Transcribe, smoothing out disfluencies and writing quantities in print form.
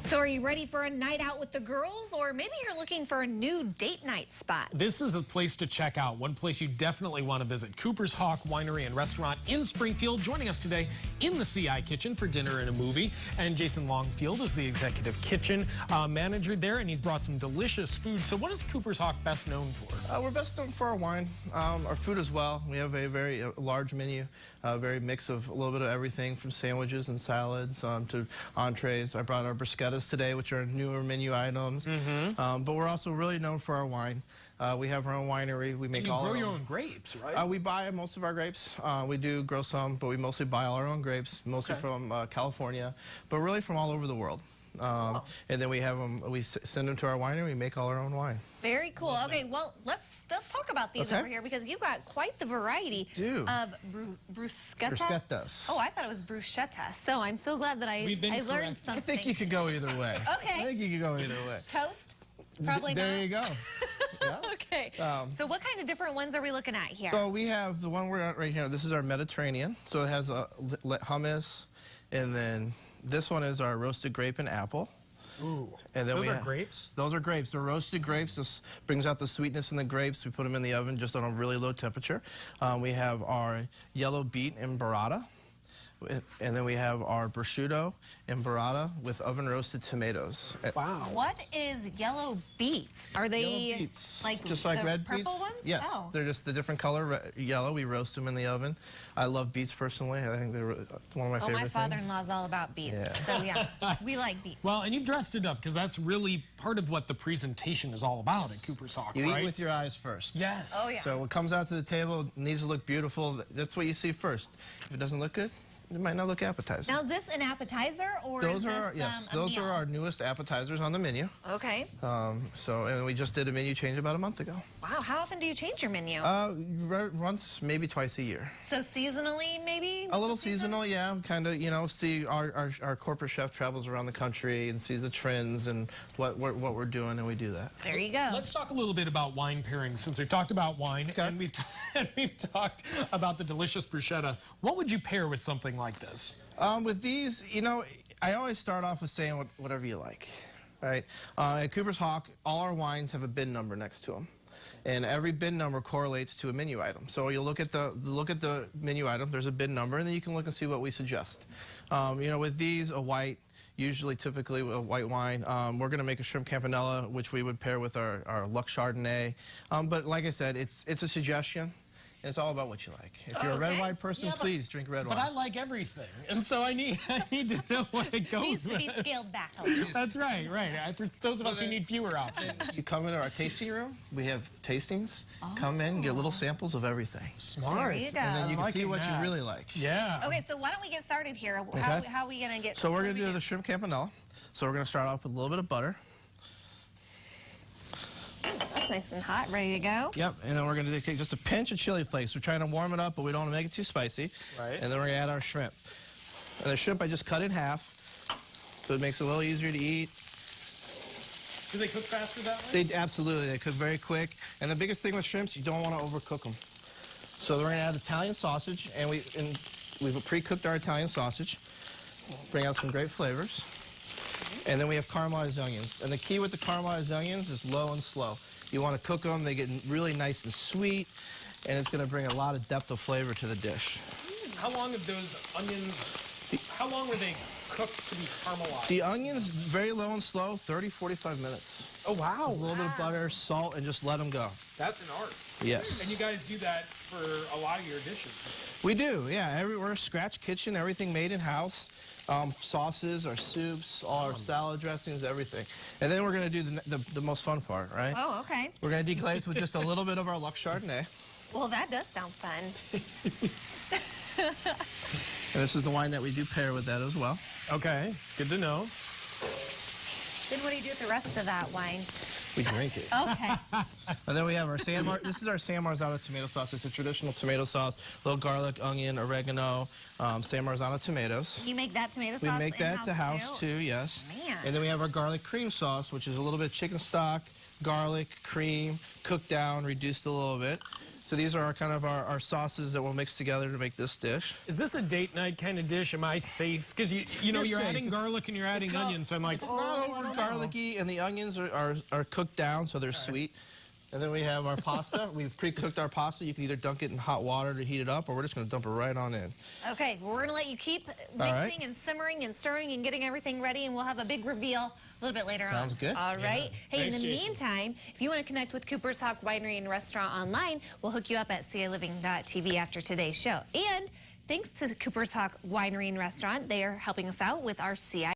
So are you ready for a night out with the girls, or maybe you're looking for a new date night spot? This is a place to check out. One place you definitely want to visit. Cooper's Hawk Winery and Restaurant in Springfield. Joining us today in the CI kitchen for dinner and a movie. And Jason Longfield is the executive kitchen manager there, and he's brought some delicious food. So what is Cooper's Hawk best known for? We're best known for our wine, our food as well. We have a very large menu, very mix of a little bit of everything from sandwiches and salads to entrees. I brought our bruschettas today, which are newer menu items. But we're also really known for our wine. We have our own winery. We make and you all grow our your own grapes, right? We buy most of our grapes. We do grow some, but we mostly buy all our own grapes, mostly from California, but really from all over the world. And then we have them. We send them to our winery. We make all our own wine. Very cool. Okay, well let's talk about these over here, because you've got quite the variety of bruschettas. Oh, I thought it was bruschetta. So I'm so glad that I learned something. I think you could go either way. Okay. I think you could go either way. Toast? Probably not. There you go. Yeah. Okay. So what kind of different ones are we looking at here? So we have the one we're at right here. This is our Mediterranean. So it has a hummus, and then this one is our roasted grape and apple. Ooh. And then those are grapes? Those are grapes. They're roasted grapes. This brings out the sweetness in the grapes. We put them in the oven just on a really low temperature. We have our yellow beet and burrata. And then we have our prosciutto and burrata with oven-roasted tomatoes. Wow. What is yellow beets? Are they yellow beets, like just like red purple beets? ones? Yes, oh. They're just the different color yellow. We roast them in the oven. I love beets personally. I think they're one of my favorite my things. father-in-law's all about beets. Yeah. So yeah, we like beets. Well, and you've dressed it up because that's really part of what the presentation is all about at Cooper's Hawk, You right? eat with your eyes first. Yes. Oh yeah. So what comes out to the table needs to look beautiful. That's what you see first. If it doesn't look good, it might not look appetizing. Now, is this an appetizer, or those is are this those are our newest appetizers on the menu. Okay. And we just did a menu change about a month ago. Wow, how often do you change your menu? Once, maybe twice a year. So seasonally, maybe? A little seasonal, yeah. Kind of, you know, see our corporate chef travels around the country and sees the trends and what we're doing, and we do that. There you go. Let's talk a little bit about wine pairings, since we've talked about wine and we've talked about the delicious bruschetta. What would you pair with something like this? With these, you know, I always start off with saying whatever you like, right? At Cooper's Hawk, all our wines have a bin number next to them, and every bin number correlates to a menu item. So you look at the menu item. There's a bin number, and then you can look and see what we suggest. You know, with these, a white. Typically a white wine. We're going to make a shrimp campanella, which we would pair with our Lux Chardonnay. But like I said, it's a suggestion. It's all about what you like. If you're a red wine person, please drink red wine. But I like everything, and so I need to know what it goes Needs to with. be scaled back a little. That's right, right. For those of us who need fewer options. You come into our tasting room. We have tastings. Come in, get little samples of everything. Smart. There you go. And then you can see what you really like. Yeah. Okay, so why don't we get started here? Okay. How are we going to get... So we're going to do the shrimp campanella. So we're going to start off with a little bit of butter. That's nice and hot, ready to go. Yep, and then we're going to take just a pinch of chili flakes. We're trying to warm it up, but we don't want to make it too spicy. Right. And then we're going to add our shrimp. And the shrimp I just cut in half, so it makes it a little easier to eat. Do they cook faster that way? Absolutely, they cook very quick. And the biggest thing with shrimps, you don't want to overcook them. So we're going to add Italian sausage, and we've pre-cooked our Italian sausage. Bring out some great flavors. And then we have caramelized onions. And the key with the caramelized onions is low and slow. You want to cook them, they get really nice and sweet, and it's going to bring a lot of depth of flavor to the dish. How long have those onions, how long were they cooked to be caramelized? The onions, very low and slow, 30, 45 minutes. Oh, wow. A little bit of butter, salt, and just let them go. That's an art. Yes. And you guys do that for a lot of your dishes. We do, yeah. We're a scratch kitchen, everything made in-house. Sauces, our soups, all our salad dressings, everything. And then we're going to do the most fun part, right? Oh, okay. We're going to deglaze with just a little bit of our Lux Chardonnay. Well, that does sound fun. And this is the wine that we do pair with that as well. Okay, good to know. Then what do you do with the rest of that wine? We drink it. Okay. And then we have our this is our San Marzano tomato sauce. It's a traditional tomato sauce. A little garlic, onion, oregano, San Marzano tomatoes. You make that tomato sauce We make that at the house too, yes. Man. And then we have our garlic cream sauce, which is a little bit of chicken stock, garlic, cream, cooked down, reduced a little bit. So these are kind of our sauces that we'll mix together to make this dish. Is this a date night kind of dish? Am I safe? Because you know you're adding garlic and you're adding onions, so I'm like, it's not over garlicky, and the onions are cooked down, so they're sweet. And then we have our pasta. We've pre-cooked our pasta. You can either dunk it in hot water to heat it up, or we're just going to dump it right on in. Okay, we're going to let you keep mixing and simmering and stirring and getting everything ready, and we'll have a big reveal a little bit later on. Sounds good. All right. Yeah. Hey, Thanks, in the Jason. meantime, if you want to connect with Cooper's Hawk Winery and Restaurant online, we'll hook you up at CILiving.tv after today's show. And thanks to Cooper's Hawk Winery and Restaurant, they are helping us out with our CI